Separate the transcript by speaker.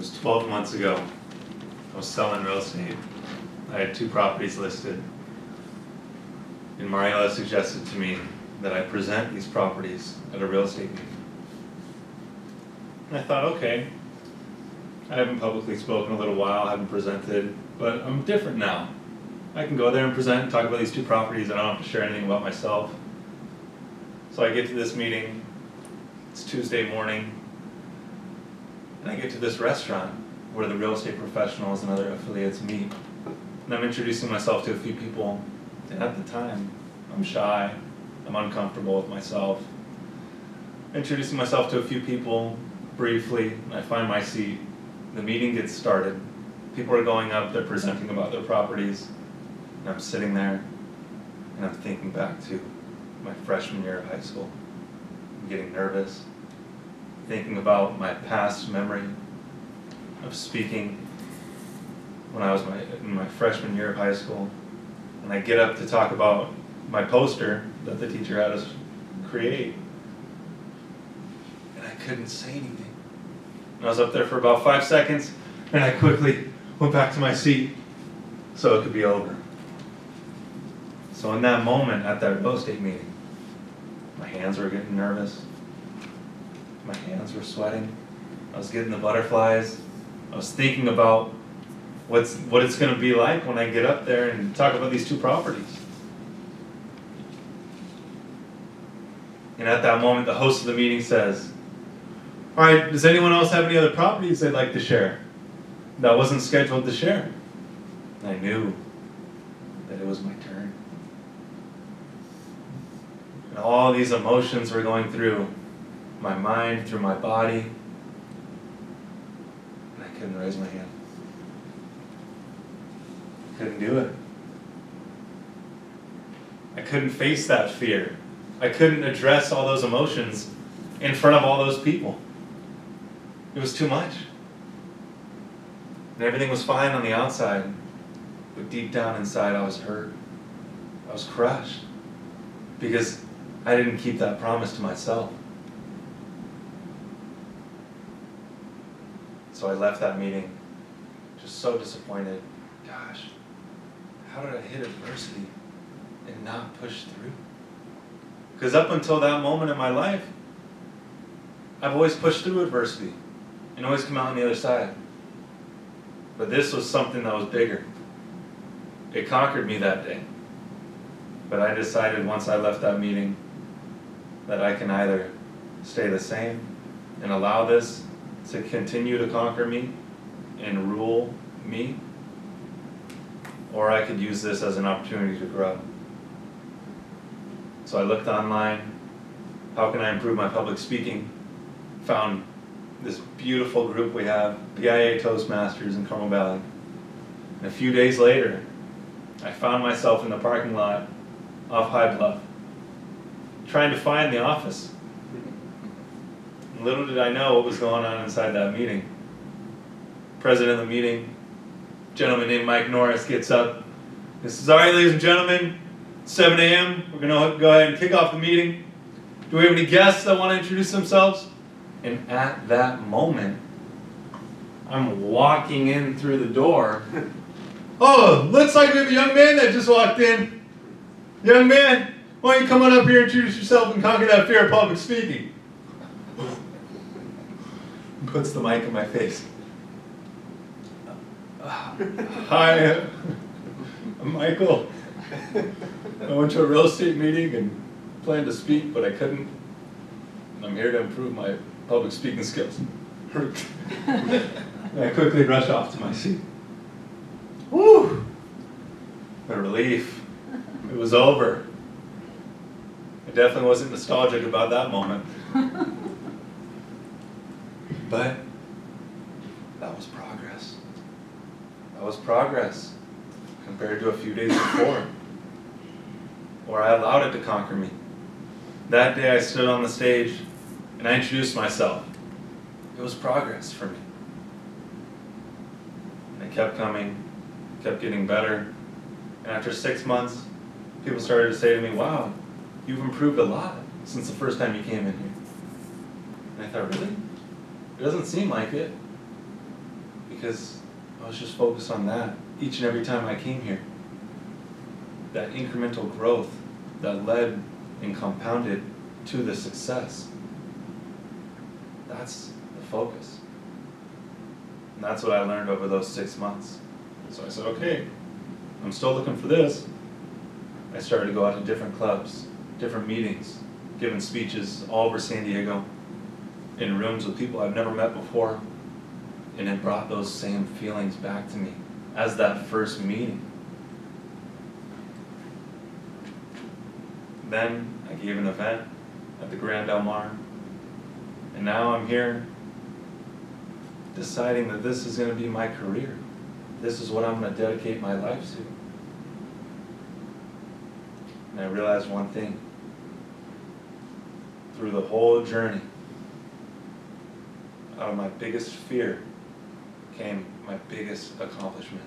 Speaker 1: was 12 months ago. I was selling real estate. I had 2 properties listed. And Mariela suggested to me that I present these properties at a real estate meeting. And I thought, okay, I haven't publicly spoken in a little while, I haven't presented, but I'm different now. I can go there and present and talk about these 2 properties. I don't have to share anything about myself. So I get to this meeting, it's Tuesday morning, and I get to this restaurant where the real estate professionals and other affiliates meet. And I'm introducing myself to a few people, and at the time, I'm shy, I'm uncomfortable with myself. Introducing myself to a few people briefly, and I find my seat. The meeting gets started. People are going up, they're presenting about their properties, and I'm sitting there, and I'm thinking back to my freshman year of high school. I'm getting nervous, thinking about my past memory of speaking when I was in my freshman year of high school. And I get up to talk about my poster that the teacher had us create, and I couldn't say anything. And I was up there for about 5 seconds, and I quickly went back to my seat so it could be over. So in that moment at that real estate meeting, my hands were getting nervous, my hands were sweating, I was getting the butterflies, I was thinking about what it's going to be like when I get up there and talk about these 2 properties. And at that moment, the host of the meeting says, "All right, does anyone else have any other properties they'd like to share?" That I wasn't scheduled to share. And I knew that it was my turn. And all these emotions were going through my mind, through my body, and I couldn't raise my hand. Couldn't do it. I couldn't face that fear. I couldn't address all those emotions in front of all those people. It was too much. And everything was fine on the outside, but deep down inside I was hurt. I was crushed because I didn't keep that promise to myself. So I left that meeting just so disappointed. Gosh, how did I hit adversity and not push through? Because up until that moment in my life, I've always pushed through adversity and always come out on the other side. But this was something that was bigger. It conquered me that day. But I decided once I left that meeting that I can either stay the same and allow this to continue to conquer me and rule me, or I could use this as an opportunity to grow. So I looked online, how can I improve my public speaking? Found this beautiful group we have, PIA Toastmasters in Carmel Valley. And a few days later, I found myself in the parking lot off High Bluff, trying to find the office. And little did I know what was going on inside that meeting. President of the meeting, a gentleman named Mike Norris, gets up. He says, "All right, ladies and gentlemen, 7 a.m., we're going to go ahead and kick off the meeting. Do we have any guests that want to introduce themselves?" And at that moment, I'm walking in through the door. "Oh, looks like we have a young man that just walked in. Young man, why don't you come on up here and introduce yourself and conquer that fear of public speaking?" Puts the mic in my face. "Hi, I'm Michael. I went to a real estate meeting and planned to speak, but I couldn't. I'm here to improve my public speaking skills." And I quickly rush off to my seat. Woo! A relief. It was over. I definitely wasn't nostalgic about that moment. But that was progress. That was progress compared to a few days before, where I allowed it to conquer me. That day I stood on the stage and I introduced myself. It was progress for me. And it kept coming, kept getting better. And after 6 months, people started to say to me, "Wow, you've improved a lot since the first time you came in here." And I thought, really? It doesn't seem like it. because I was just focused on that each and every time I came here. That incremental growth that led and compounded to the success. That's the focus. And that's what I learned over those 6 months. So I said, okay, I'm still looking for this. I started to go out to different clubs, different meetings, giving speeches all over San Diego, in rooms with people I've never met before, and it brought those same feelings back to me as that first meeting. Then I gave an event at the Grand Del Mar, and now I'm here deciding that this is going to be my career. This is what I'm going to dedicate my life to. And I realized one thing. Through the whole journey, out of my biggest fear came my biggest accomplishment.